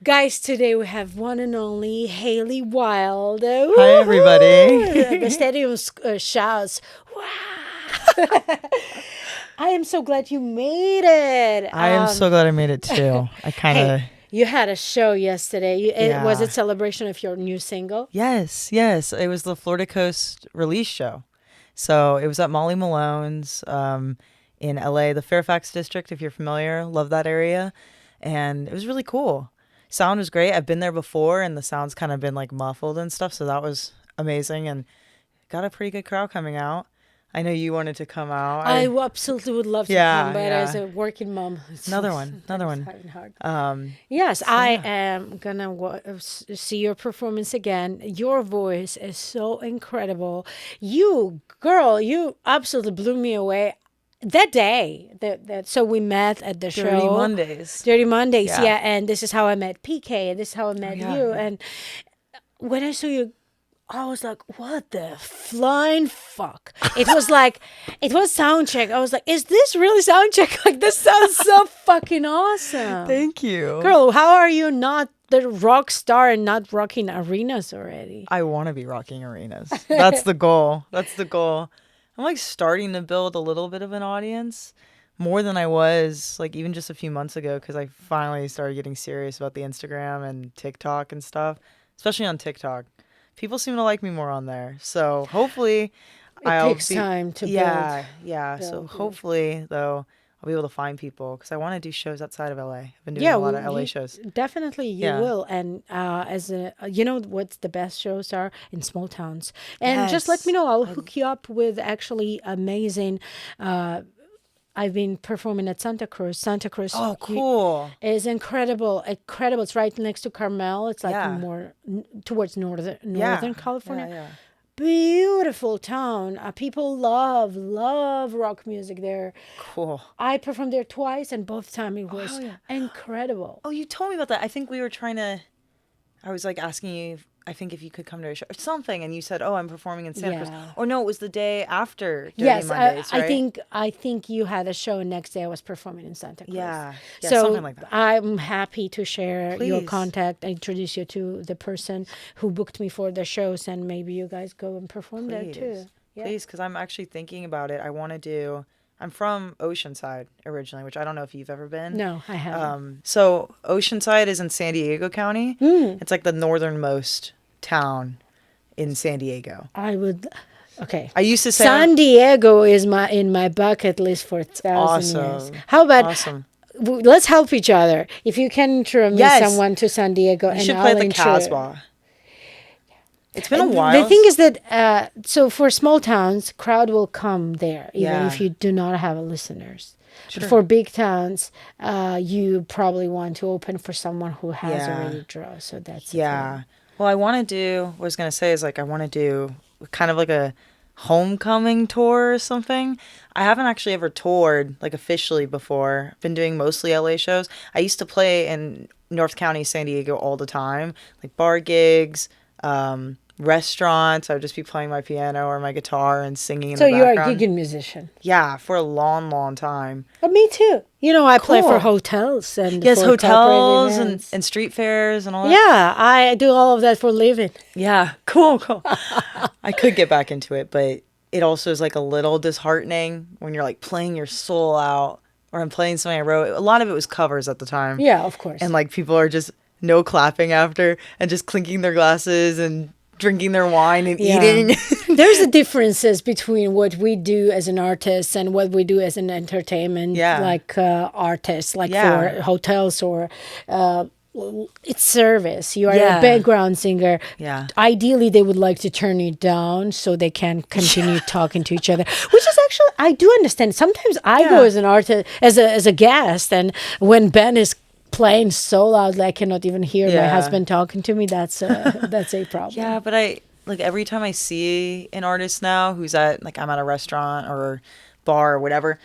Guys, today we have one and only Hailey Wild. Hi, everybody. The stadium shouts, wow. I am so glad you made it. I am so glad I made it too. I kind of... Hey, you had a show yesterday. Was Yeah. it celebration of your new single? Yes. It was the Florida Coast release show. So it was at Molly Malone's in LA, the Fairfax district, if you're familiar. Love that area. And it was really cool. Sound was great. I've been there before and the sound's kind of been like muffled and stuff. So that was amazing and got a pretty good crowd coming out. I know you wanted to come out. I absolutely would love to come, but as a working mom, it's Another one. hard. Yes, I am gonna see your performance again. Your voice is so incredible. You absolutely blew me away. That day, so we met at the show. Dirty Mondays, yeah. And this is how I met PK, and this is how I met you. And when I saw you, I was like, what the flying fuck? It was sound check. I was like, is this really sound check? Like, this sounds so fucking awesome. Thank you. Girl, how are you not the rock star and not rocking arenas already? I want to be rocking arenas. That's the goal. I'm like starting to build a little bit of an audience more than I was like even just a few months ago because I finally started getting serious about the Instagram and TikTok and stuff, especially on TikTok. People seem to like me more on there. So hopefully it takes time to build. Yeah. So hopefully though I'll be able to find people because I want to do shows outside of LA. I've been doing a lot of LA shows. Definitely you will. And you know what the best shows are? In small towns. And just let me know. I'll hook you up with actually amazing... I've been performing at Santa Cruz. Santa Cruz. Oh, cool. Is incredible. It's right next to Carmel. It's like more towards northern California. Yeah. Beautiful town. People love rock music there. Cool. I performed there twice, and both times it was incredible. Oh, you told me about that. I think we were I was like asking you, I think if you could come to a show or something, and you said, "Oh, I'm performing in Santa Cruz." Or no, it was the day after Dirty Mondays, right? I think you had a show, and next day I was performing in Santa Cruz. Yeah, so something like that. I'm happy to share your Please. contact. I introduce you to the person who booked me for the shows, and maybe you guys go and perform there too. Yeah. Please, because I'm actually thinking about it. I'm from Oceanside originally, which I don't know if you've ever been. No, I haven't. So Oceanside is in San Diego County. It's like the northernmost town in San Diego. Okay. I used to say San Diego is in my bucket list for 1,000 years. How about let's help each other. If you can intro me someone to San Diego, you should play at the Casbah. It's been a while. The thing is that, so for small towns, crowd will come there, even if you do not have listeners. Sure. But for big towns, you probably want to open for someone who has already draw. So that's Well, I want to do kind of like a homecoming tour or something. I haven't actually ever toured like officially before. I've been doing mostly LA shows. I used to play in North County, San Diego all the time, like bar gigs, restaurants. I would just be playing my piano or my guitar and singing in the background. So you're a gigging musician? Yeah, for a long, long time. But me too. You know, I play for hotels and hotels and street fairs and all that. Yeah, I do all of that for a living. Yeah, cool. I could get back into it, but it also is like a little disheartening when you're like playing your soul out, or I'm playing something I wrote. A lot of it was covers at the time. Yeah, of course. And like people are just no clapping after and just clinking their glasses and drinking their wine and eating. There's a differences between what we do as an artist and what we do as an entertainment artist, like for hotels or it's service. You are a background singer. Yeah. Ideally, they would like to turn it down so they can continue talking to each other, which is actually, I do understand. Sometimes I go as an artist, as a guest, and when Ben is playing so loud I cannot even hear my husband talking to me, that's a problem. Yeah, but every time I see an artist now who's I'm at a restaurant or bar or whatever,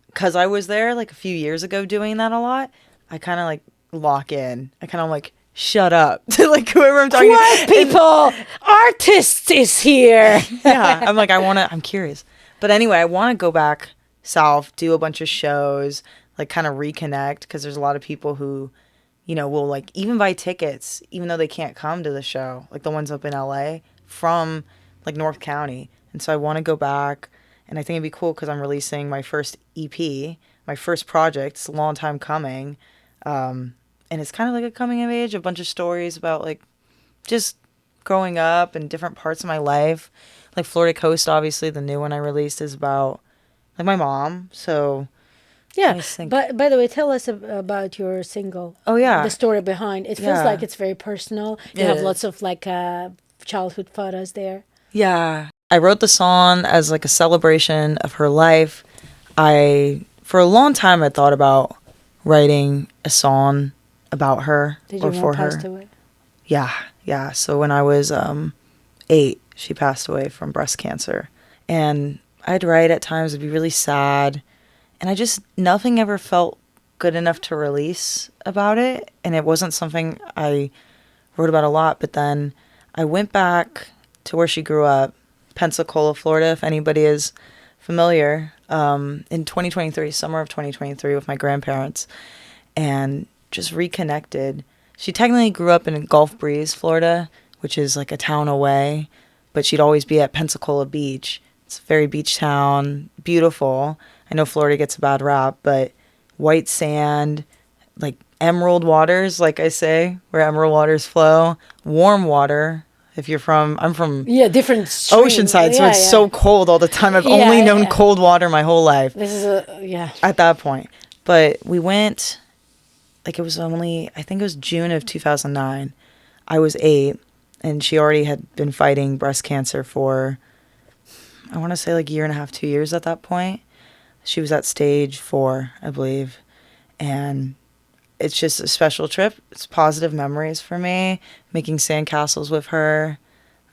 because I was there like a few years ago doing that a lot, I kind of like lock in. I kind of like shut up to like whoever I'm talking to. People, artist is here. Yeah, I'm curious. But anyway, I want to go back south, do a bunch of shows, like kind of reconnect, because there's a lot of people who, will like even buy tickets, even though they can't come to the show, like the ones up in LA from like North County. And so I want to go back, and I think it'd be cool because I'm releasing my first EP, my first project. It's a long time coming. And it's kind of like a coming of age, a bunch of stories about like just growing up and different parts of my life. Like Florida Coast, obviously, the new one I released is about like my mom. So I Yeah, just think, but by the way, tell us about your single. oh The yeah, story behind it feels like yeah, it's very personal. You it have lots is. of like childhood photos there. Yeah. I wrote the song as like a celebration of her life. For a long time, I thought about writing a song about her Did or your mom for passed her. away? Yeah, yeah. So when I was 8, she passed away from breast cancer. And I'd write at times, it'd be really sad. And nothing ever felt good enough to release about it. And it wasn't something I wrote about a lot. But then I went back to where she grew up, Pensacola, Florida, if anybody is familiar, in 2023, summer of 2023, with my grandparents, and just reconnected. She technically grew up in Gulf Breeze, Florida, which is like a town away, but she'd always be at Pensacola Beach. It's a very beach town, beautiful. I know Florida gets a bad rap, but white sand, like emerald waters, like I say, where emerald waters flow, warm water. I'm from Yeah, different stream. Oceanside, so Yeah, it's yeah. so cold all the time. I've Yeah, only known yeah. cold water my whole life This is a yeah. at that point. But we went, like I think it was June of 2009. I was 8, and she already had been fighting breast cancer for, I want to say like a year and a half, 2 years at that point. She was at stage 4, I believe. And it's just a special trip. It's positive memories for me, making sandcastles with her,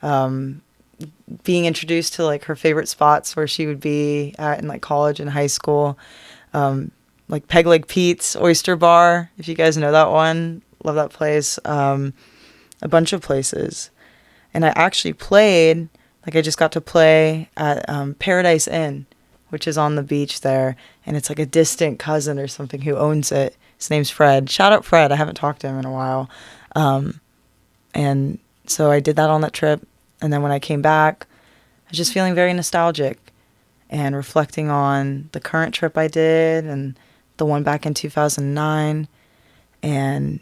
being introduced to like her favorite spots where she would be at in like college and high school, like Peg Leg Pete's Oyster Bar, if you guys know that one. Love that place. A bunch of places. And I actually played, like I just got to play at Paradise Inn, which is on the beach there. And it's like a distant cousin or something who owns it. His name's Fred. Shout out Fred. I haven't talked to him in a while. And so I did that on that trip. And then when I came back, I was just feeling very nostalgic and reflecting on the current trip I did and the one back in 2009. And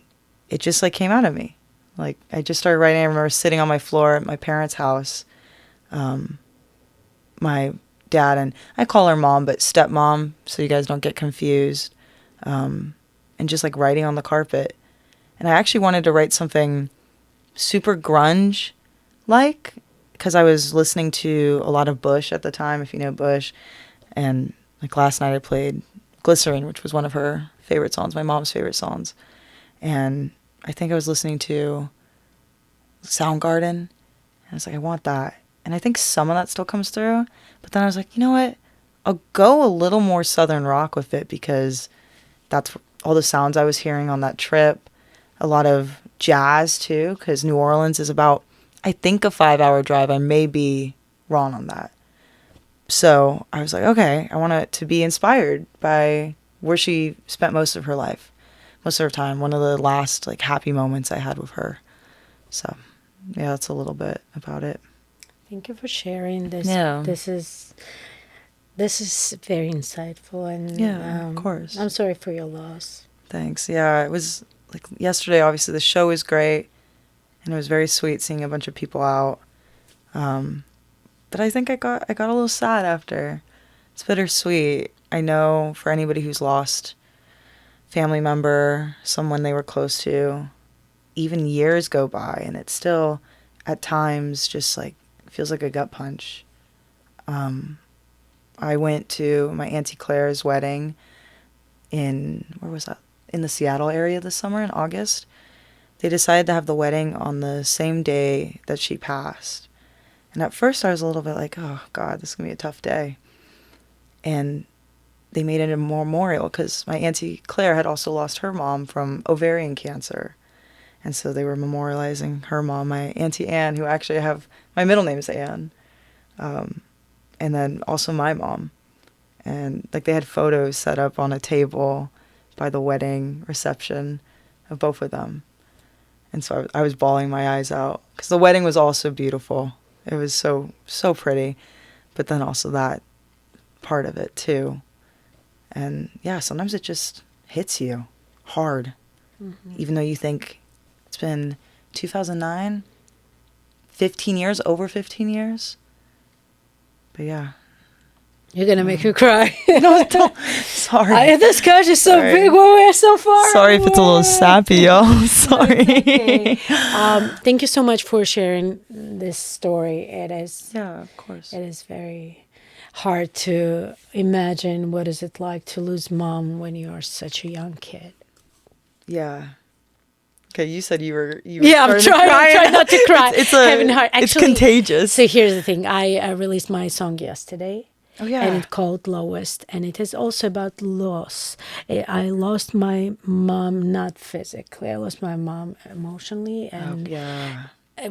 it just like came out of me. Like I just started writing. I remember sitting on my floor at my parents' house. My dad, and I call her mom, but stepmom, so you guys don't get confused. And just like writing on the carpet. And I actually wanted to write something super grunge like, because I was listening to a lot of Bush at the time, if you know Bush. And like last night I played Glycerine, which was one of her favorite songs, my mom's favorite songs. And I think I was listening to Soundgarden. And I was like, I want that. And I think some of that still comes through. But then I was like, you know what? I'll go a little more Southern rock with it because that's all the sounds I was hearing on that trip. A lot of jazz too, because New Orleans is about, I think, a 5-hour drive. I may be wrong on that. So I was like, okay, I want it to be inspired by where she spent most of her life, most of her time. One of the last like happy moments I had with her. So yeah, that's a little bit about it. Thank you for sharing this. Yeah. This is very insightful, and Yeah, of course. I'm sorry for your loss. Thanks. Yeah, it was like yesterday. Obviously, the show was great, and it was very sweet seeing a bunch of people out. But I think I got a little sad after. It's bittersweet. I know for anybody who's lost family member, someone they were close to, even years go by, and it still, at times, just like feels like a gut punch. I went to my Auntie Claire's wedding where was that? In the Seattle area this summer in August. They decided to have the wedding on the same day that she passed. And at first I was a little bit like, oh God, this is going to be a tough day. And they made it a memorial because my Auntie Claire had also lost her mom from ovarian cancer. And so they were memorializing her mom, my Auntie Anne, who actually my middle name is Anne. And then also my mom. And like they had photos set up on a table by the wedding reception of both of them. And so I was bawling my eyes out because the wedding was also beautiful. It was so, so pretty. But then also that part of it too. And yeah, sometimes it just hits you hard. Even though you think it's been 2009, 15 years, over 15 years. But yeah. You're going to make me cry. No, don't. Sorry. This couch is so big when we're so far. Sorry if it's a little sappy, y'all. Sorry. Okay. Thank you so much for sharing this story. It is. Yeah, of course. It is very hard to imagine what is it like to lose mom when you are such a young kid. Yeah. Okay, you said you were yeah, I'm trying not to cry. It's contagious. So here's the thing. I released my song yesterday. Oh, yeah. And it's called Lowest. And it is also about loss. I lost my mom, not physically. I lost my mom emotionally. And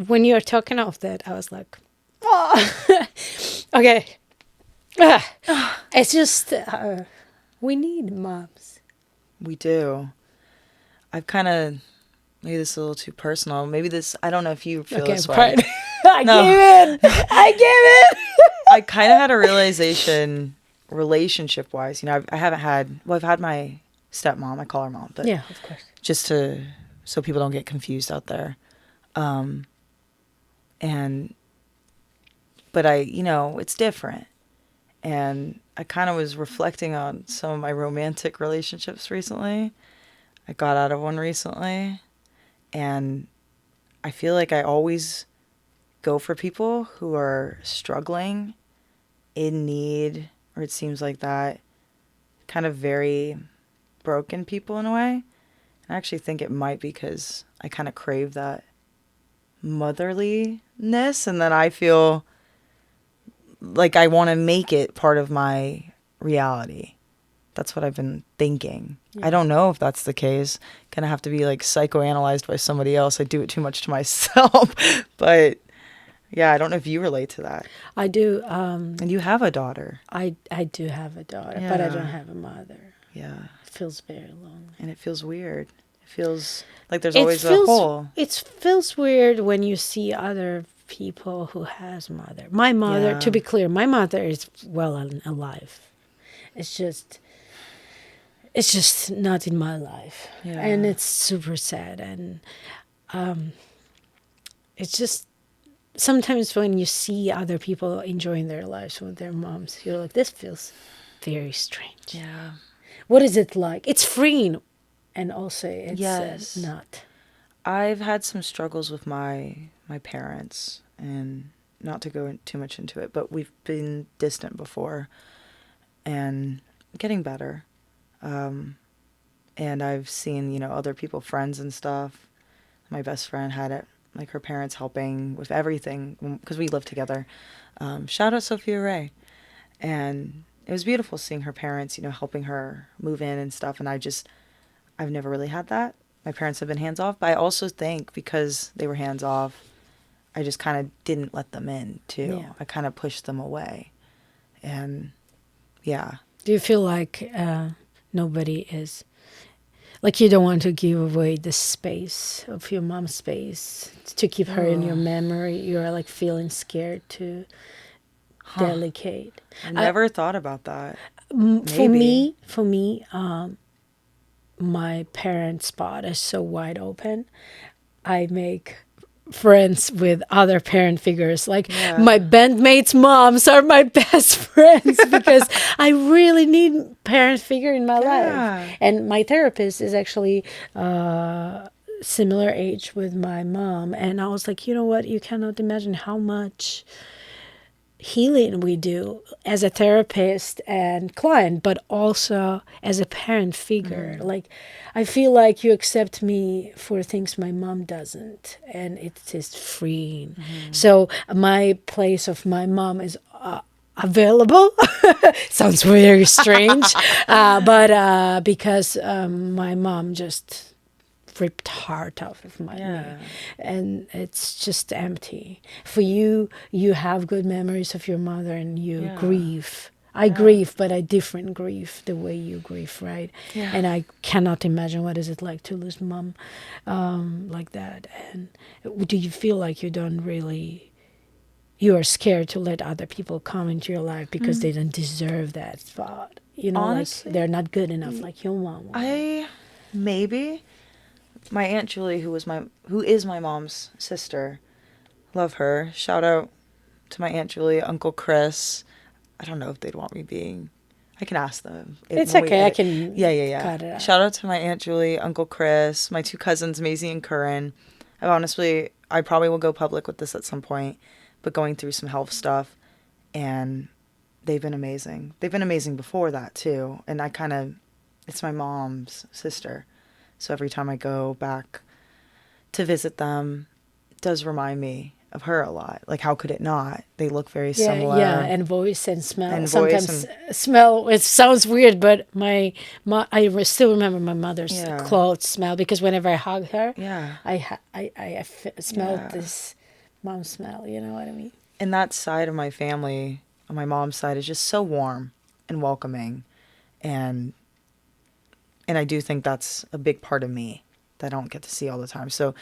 when you were talking of that, I was like, oh. Okay. It's just, we need moms. We do. I've kind of, maybe this is a little too personal. Maybe this, I don't know if you feel this way. I gave it. I kind of had a realization relationship-wise. You know, I've had my stepmom. I call her mom. But yeah, of course. Just so people don't get confused out there. But it's different. And I kind of was reflecting on some of my romantic relationships recently. I got out of one recently. And I feel like I always go for people who are struggling, in need, or it seems like that, kind of very broken people in a way. And I actually think it might be because I kind of crave that motherliness, and then I feel like I want to make it part of my reality. That's what I've been thinking. Yeah. I don't know if that's the case. Gonna have to be like psychoanalyzed by somebody else. I do it too much to myself. But yeah, I don't know if you relate to that. I do. And you have a daughter. I do have a daughter, but I don't have a mother. Yeah. It feels very lonely. And it feels weird. It feels like there's always a hole. It feels weird when you see other people who has mother. My mother, to be clear, my mother is well and alive. It's just not in my life. Yeah. And it's super sad. And it's just, sometimes when you see other people enjoying their lives with their moms, you're like, this feels very strange. Yeah. What is it like? It's freeing, and also it's not. I've had some struggles with my parents, and not to go too much into it, but we've been distant before, and getting better. And I've seen, other people, friends and stuff. My best friend had it, like her parents helping with everything because we lived together. Shout out Sophia Ray. And it was beautiful seeing her parents, helping her move in and stuff. And I've never really had that. My parents have been hands off, but I also think because they were hands off, I just kind of didn't let them in too. Yeah. I kind of pushed them away. And yeah. Do you feel like nobody is, like you don't want to give away the space of your mom's space to keep her in your memory? You're like feeling scared to delicate. I never thought about that. For me, my parents' spot is so wide open. I make friends with other parent figures. Like my bandmates' moms are my best friends because I really need parent figure in my life. And my therapist is actually similar age with my mom. And I was like, you know what? You cannot imagine how much healing we do as a therapist and client, but also as a parent figure. Like, I feel like you accept me for things my mom doesn't, and it is freeing. So my place of my mom is available. Sounds very strange, but because my mom just ripped heart out of me, and it's just empty. For you have good memories of your mother, and you grieve I grieve, but I different grieve the way you grieve, right? Yeah. And I cannot imagine what is it like to lose mom like that. And do you feel like you are scared to let other people come into your life because they don't deserve that thought? You know, Honestly, like they're not good enough like your mom was. Maybe my Aunt Julie, who is my mom's sister, love her. Shout out to my Aunt Julie, Uncle Chris. I don't know if they'd want me being. I can ask them. It's okay. I can. Yeah. Cut it out. Shout out to my Aunt Julie, Uncle Chris, my 2 cousins, Maisie and Curran. I probably will go public with this at some point, but going through some health stuff, and they've been amazing. They've been amazing before that too, and it's my mom's sister, so every time I go back to visit them, it does remind me of her a lot. Like, how could it not? They look very similar. Yeah, and voice and smell. Sometimes smell, it sounds weird, but I still remember my mother's clothes smell, because whenever I hug her, I smelled this mom smell, you know what I mean? And that side of my family, on my mom's side, is just so warm and welcoming. And I do think that's a big part of me that I don't get to see all the time. So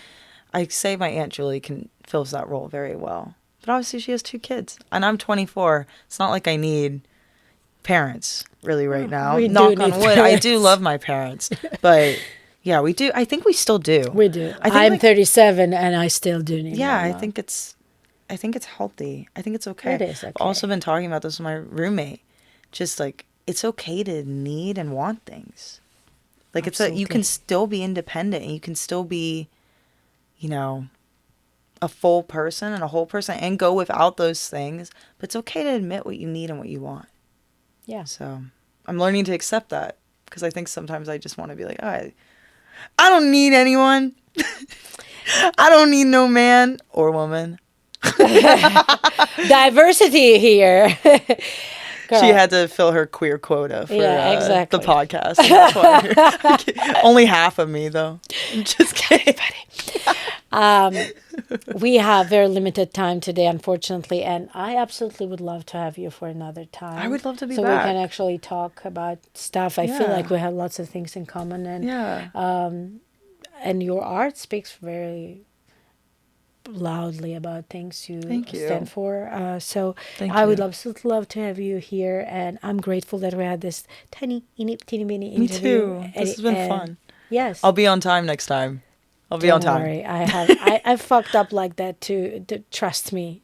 I say my Aunt Julie fills that role very well. But obviously she has 2 kids. And I'm 24. It's not like I need parents really right now. Knock on wood. I do love my parents. But yeah, we do. I think we still do. We do. I'm 37 and I still do need my mom. I think it's healthy. I think it's okay. It is okay. I've also been talking about this with my roommate. Just like, it's okay to need and want things. Like, you can still be independent, and you can still be, you know, a full person and a whole person and go without those things. But it's okay to admit what you need and what you want. Yeah. So I'm learning to accept that, because I think sometimes I just want to be like, I don't need anyone. I don't need no man or woman. Diversity here. She had to fill her queer quota for exactly. the podcast. That's why only half of me, though. I'm just kidding. We have very limited time today, unfortunately, and I absolutely would love to have you for another time. I would love to be back. So we can actually talk about stuff. I feel like we have lots of things in common, and and your art speaks very loudly about things you stand for. So I would love to have you here, and I'm grateful that we had this teeny mini interview. Me too. This has been fun. Yes. I'll be on time next time. Don't worry. I fucked up like that too. Trust me.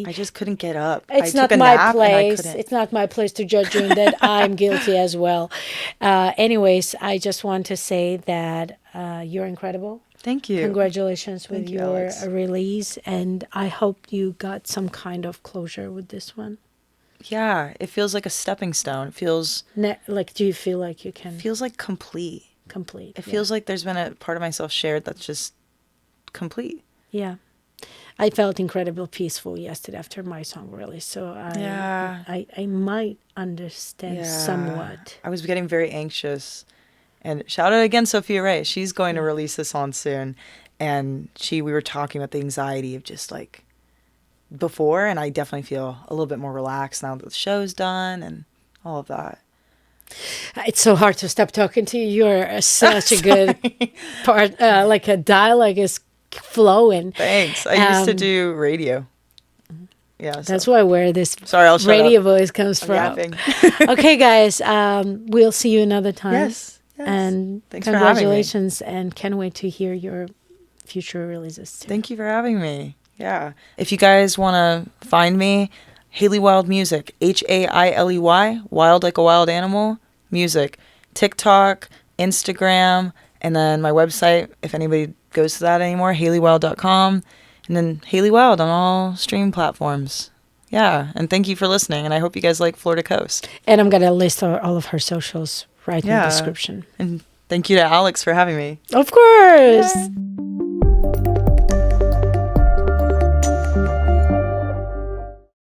I just couldn't get up. It's not my place. It's not my place to judge you, and that I'm guilty as well. Anyways, I just want to say that you're incredible. Thank you. Congratulations with your release, and I hope you got some kind of closure with this one. Yeah, it feels like a stepping stone. It feels like, do you feel like you can? It feels like complete. It feels like there's been a part of myself shared that's just complete. Yeah. I felt incredibly peaceful yesterday after my song release, so I might understand somewhat. I was getting very anxious. And shout out again, Sophia Ray. She's going to release this on soon. And we were talking about the anxiety of just like before. And I definitely feel a little bit more relaxed now that the show's done and all of that. It's so hard to stop talking to you. You're such a good part. Like a dialogue is flowing. Thanks. I used to do radio. Yeah, that's why where this radio voice comes from. Okay, guys. We'll see you another time. Yes. And thanks congratulations, and can't wait to hear your future releases too. Thank you for having me. Yeah. If you guys want to find me, Hailey Wild Music, Hailey, wild like a wild animal, music, TikTok, Instagram, and then my website, if anybody goes to that anymore, HaileyWild.com, and then Hailey Wild on all stream platforms. Yeah, and thank you for listening, and I hope you guys like Florida Coast. And I'm going to list all of her socials right in the description. And thank you to Alex for having me. Of course. Yeah.